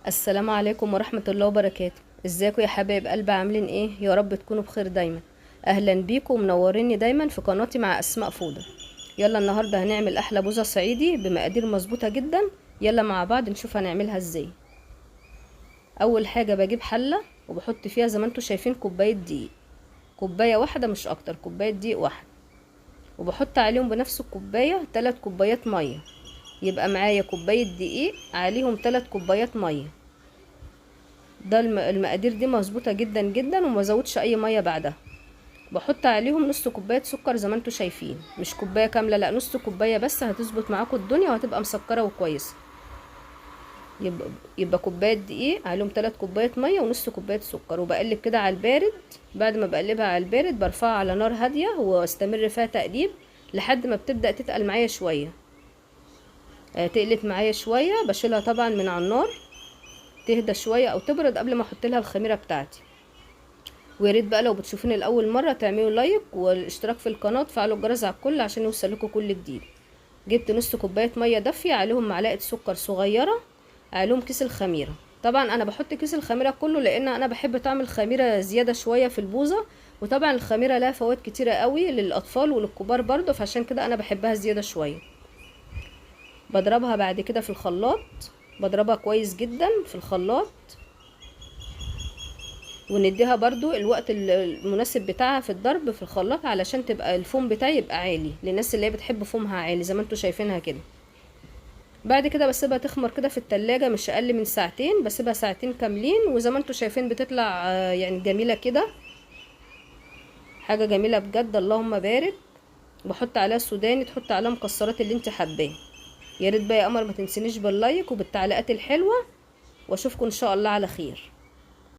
السلام عليكم ورحمة الله وبركاته. ازيكم يا حبايب قلبي؟ عاملين ايه؟ يا رب تكونوا بخير دايما. اهلا بيكم ومنوريني دايما في قناتي مع اسماء فوضى. يلا النهاردة هنعمل احلى بوزة صعيدي بمقادير مظبوطة جدا. يلا مع بعض نشوف هنعملها ازاي. اول حاجة بجيب حلة وبحط فيها زي ما انتوا شايفين كوباية دقيق، كوباية واحدة مش اكتر، كوباية دقيق واحد، وبحط عليهم بنفس الكوباية 3 كوبايات مية. يبقى معايا كوباية دقيق عليهم 3 كوبايات مية. ده المقادير دي مظبوطه جدا جدا، وما زودش اي ميه بعدها. بحط عليهم نص كوبايه سكر زي ما انتوا شايفين، مش كوبايه كامله، لا نص كوبايه بس هتظبط معاكم الدنيا وهتبقى مسكره وكويسه. يبقى كوبايه دقيق عليهم 3 كوبايات ميه ونص كوبايه سكر، وبقلب كده على البارد. بعد ما بقلبها على البارد برفعها على نار هاديه واستمر فيها تقليب لحد ما بتبدا تتقل معايا شويه. تقلت معايا شويه بشيلها طبعا من على النار تهدى شويه او تبرد قبل ما احط لها الخميره بتاعتي. ويا ريت بقى لو بتشوفوني لاول مره تعملوا لايك والاشتراك في القناه وتفعلوا الجرس على الكل عشان يوصلكوا كل جديد. جبت نص كوبايه ميه دافيه عليهم معلقه سكر صغيره عليهم كيس الخميره. طبعا انا بحط كيس الخميره كله لان انا بحب طعم الخميره زياده شويه في البوظه، وطبعا الخميره لها فوائد كتيره قوي للاطفال وللكبار برضه، فعشان كده انا بحبها زياده شويه. بضربها بعد كده في الخلاط، بضربها كويس جدا في الخلاط، ونديها برضو الوقت المناسب بتاعها في الضرب في الخلاط علشان تبقى الفوم بتاعي يبقى عالي للناس اللي هي بتحب فومها عالي زي ما انتوا شايفينها كده. بعد كده بسيبها تخمر كده في التلاجة مش اقل من ساعتين، بسيبها ساعتين كاملين، وزي ما انتوا شايفين بتطلع يعني جميلة كده، حاجة جميلة بجد اللهم بارك. بحط عليها سوداني، تحط عليها مكسرات اللي انت حباه. يا ريت بقى يا قمر ما تنسينيش باللايك وبالتعليقات الحلوة، واشوفكم ان شاء الله على خير.